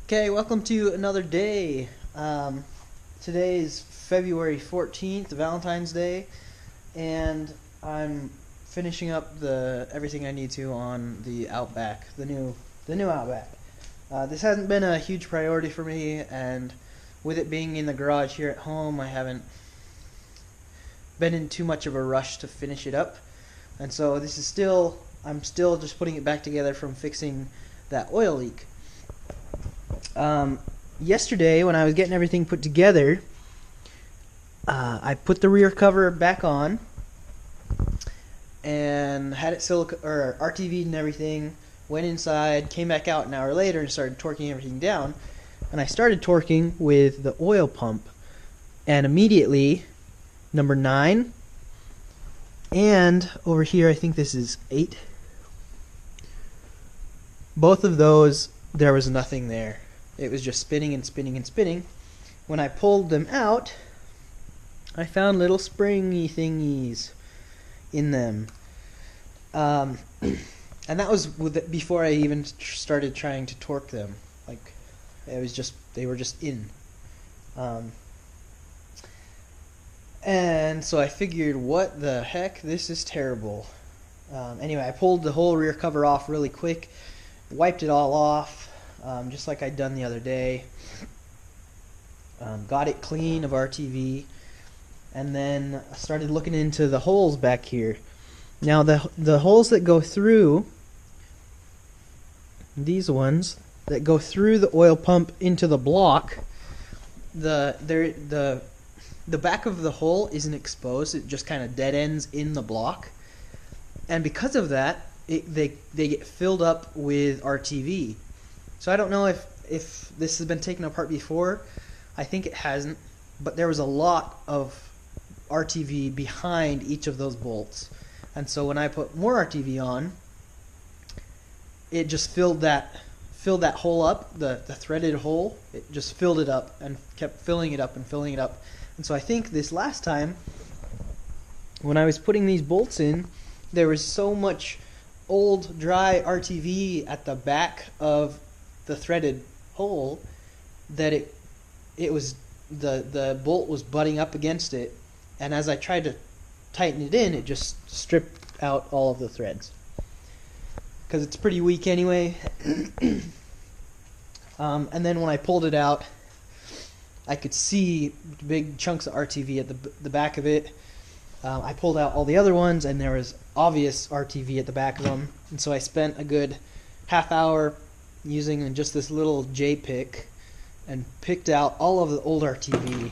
Okay, welcome to another day. Today is February 14th, Valentine's Day, and I'm finishing up everything I need to on the Outback, the new Outback. This hasn't been a huge priority for me, and with it being in the garage here at home, I haven't been in too much of a rush to finish it up, and so I'm still just putting it back together from fixing that oil leak. Yesterday, when I was getting everything put together, I put the rear cover back on and had it RTV'd and everything. Went inside, came back out an hour later and started torquing everything down. And I started torquing with the oil pump, and immediately number 9 and over here I think this is 8. Both of those, there was nothing there. It was just spinning and spinning and spinning. When I pulled them out, I found little springy thingies in them. And that was before I even started trying to torque them. Like, they were just in. And so I figured, what the heck? This is terrible. Anyway, I pulled the whole rear cover off really quick, wiped it all off. Just like I'd done the other day. Got it clean of RTV, and then I started looking into the holes back here. Now the holes that go through, these ones that go through the oil pump into the block, the back of the hole isn't exposed. It just kind of dead ends in the block, and because of that, they get filled up with RTV. So I don't know if this has been taken apart before. I think it hasn't, but there was a lot of RTV behind each of those bolts. And so when I put more RTV on, it just filled that hole up, the threaded hole. It just filled it up and kept filling it up and filling it up. And so I think this last time, when I was putting these bolts in, there was so much old dry RTV at the back of the threaded hole that it was the bolt was butting up against it, and as I tried to tighten it in, it just stripped out all of the threads because it's pretty weak anyway. And then when I pulled it out, I could see big chunks of RTV at the back of it. I pulled out all the other ones, and there was obvious RTV at the back of them, and so I spent a good half hour using just this little J-pick and picked out all of the old RTV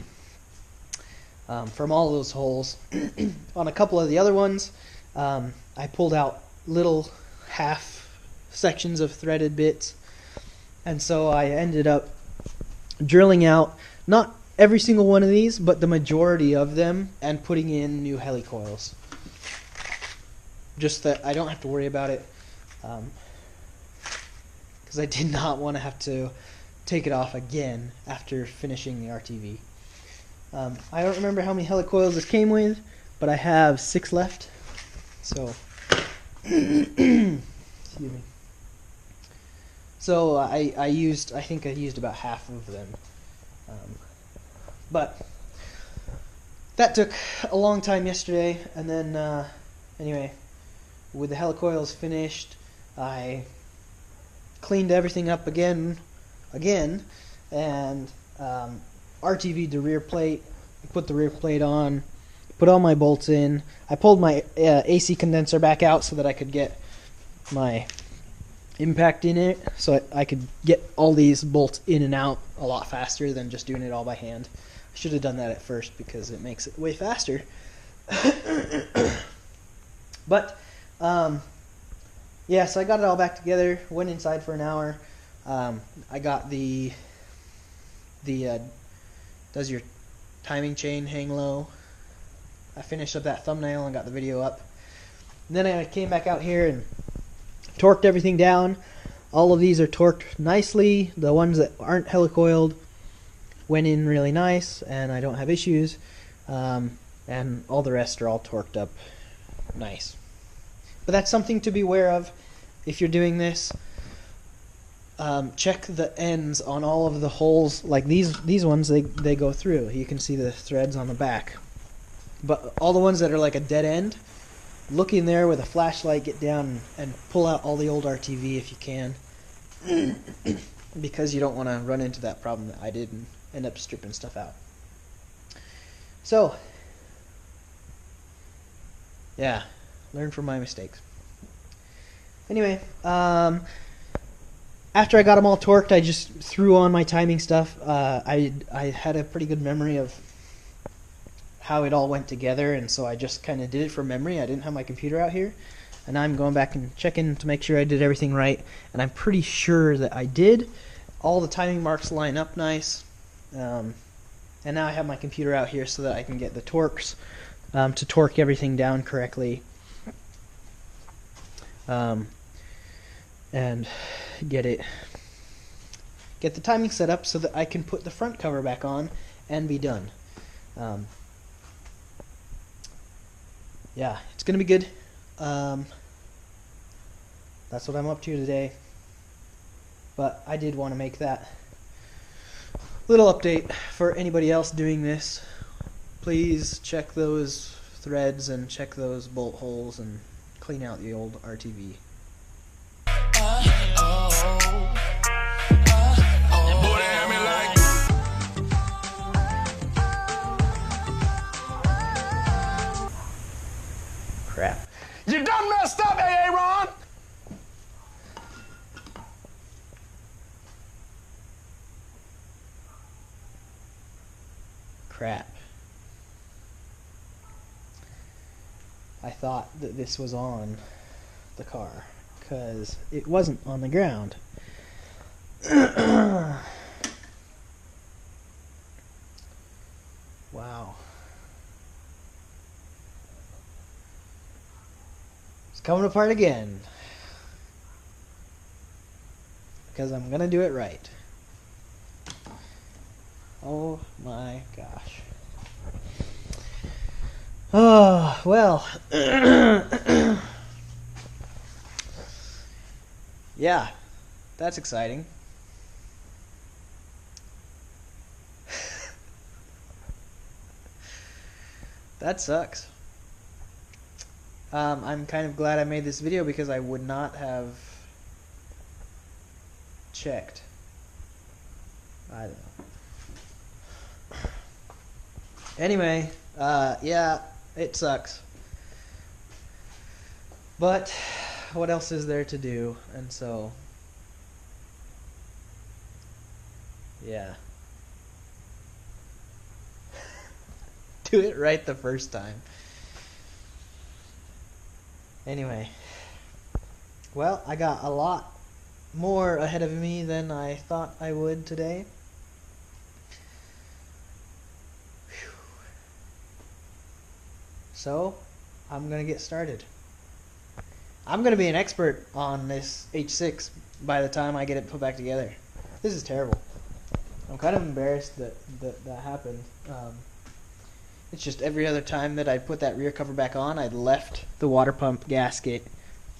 from all of those holes. On a couple of the other ones, I pulled out little half sections of threaded bits, and so I ended up drilling out not every single one of these, but the majority of them, and putting in new helicoils. Just that I don't have to worry about it, because I did not want to have to take it off again after finishing the RTV. I don't remember how many helicoils this came with, but I have 6 left. So, excuse me. So I think I used about half of them. But that took a long time yesterday, and then anyway, with the helicoils finished, I cleaned everything up again, and RTV'd the rear plate, put the rear plate on, put all my bolts in. I pulled my AC condenser back out so that I could get my impact in it, so I could get all these bolts in and out a lot faster than just doing it all by hand. I should have done that at first because it makes it way faster. But yeah, so I got it all back together, went inside for an hour. I got the does your timing chain hang low? I finished up that thumbnail and got the video up. And then I came back out here and torqued everything down. All of these are torqued nicely. The ones that aren't helicoiled went in really nice, and I don't have issues. And all the rest are all torqued up nice. But that's something to be aware of if you're doing this. check the ends on all of the holes. Like these ones, they go through. You can see the threads on the back. But all the ones that are like a dead end, look in there with a flashlight, get down and pull out all the old RTV if you can. Because you don't want to run into that problem that I did and end up stripping stuff out. So, yeah, learn from my mistakes. Anyway, after I got them all torqued, I just threw on my timing stuff. I had a pretty good memory of how it all went together, and so I just kind of did it from memory. I didn't have my computer out here, and now I'm going back and checking to make sure I did everything right, and I'm pretty sure that I did. All the timing marks line up nice, and now I have my computer out here so that I can get the torques to torque everything down correctly, and get the timing set up so that I can put the front cover back on and be done. Yeah, it's gonna be good. That's what I'm up to today. But I did want to make that little update for anybody else doing this. Please check those threads and check those bolt holes and clean out the old RTV. Crap. You done messed up, Aaron! Crap. I thought that this was on the car, because it wasn't on the ground. Wow. It's coming apart again. Because I'm gonna do it right. Oh my gosh. Oh, well. Yeah, that's exciting. That sucks. I'm kind of glad I made this video because I would not have checked. I don't know. Anyway, yeah, it sucks. But what else is there to do? And so, yeah. Do it right the first time. Anyway, well, I got a lot more ahead of me than I thought I would today. Whew. So, I'm going to get started. I'm going to be an expert on this H6 by the time I get it put back together. This is terrible. I'm kind of embarrassed that happened. It's just every other time that I put that rear cover back on, I'd left the water pump gasket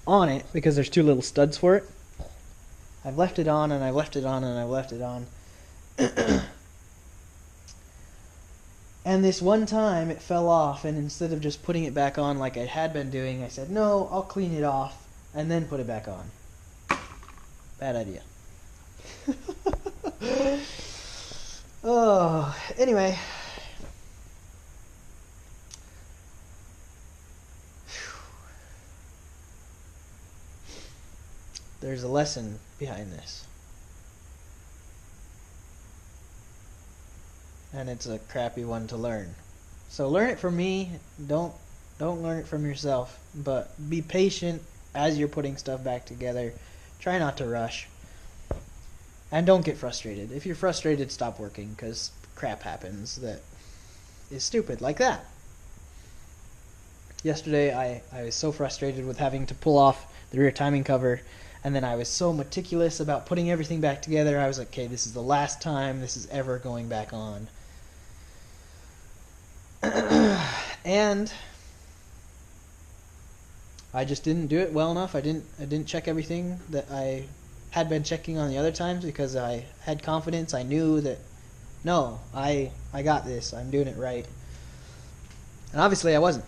on it because there's two little studs for it. I've left it on and I've left it on and I've left it on. And this one time it fell off, and instead of just putting it back on like I had been doing, I said, no, I'll clean it off and then put it back on. Bad idea. Oh, anyway. There's a lesson behind this. And it's a crappy one to learn. So learn it from me. Don't learn it from yourself. But be patient as you're putting stuff back together. Try not to rush. And don't get frustrated. If you're frustrated, stop working, because crap happens that is stupid, like that. Yesterday, I was so frustrated with having to pull off the rear timing cover, and then I was so meticulous about putting everything back together. I was like, okay, this is the last time this is ever going back on. And I just didn't do it well enough. I didn't check everything that I had been checking on the other times because I had confidence. I knew that, no, I got this. I'm doing it right. And obviously I wasn't.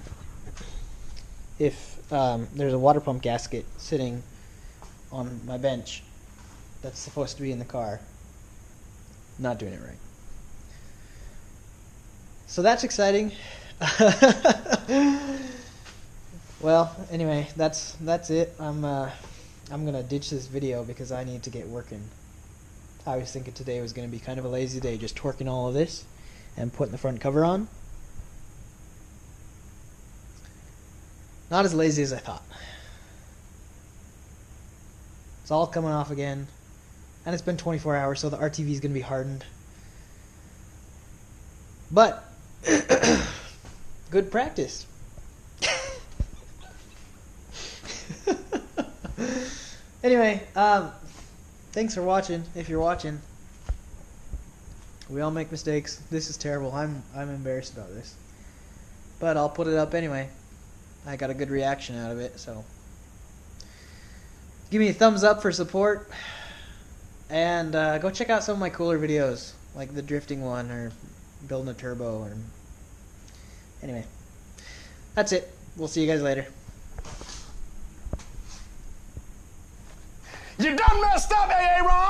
If there's a water pump gasket sitting on my bench that's supposed to be in the car, not doing it right. So that's exciting. Well, anyway, that's it. I'm gonna ditch this video because I need to get working. I was thinking today was gonna be kind of a lazy day, just torquing all of this and putting the front cover on. Not as lazy as I thought. It's all coming off again, and it's been 24 hours, so the RTV is gonna be hardened. But good practice. Anyway, thanks for watching. If you're watching, we all make mistakes. This is terrible. I'm embarrassed about this, but I'll put it up anyway. I got a good reaction out of it, so give me a thumbs up for support, and go check out some of my cooler videos, like the drifting one or building a turbo. Or anyway, that's it. We'll see you guys later. You done messed up, AA Ron!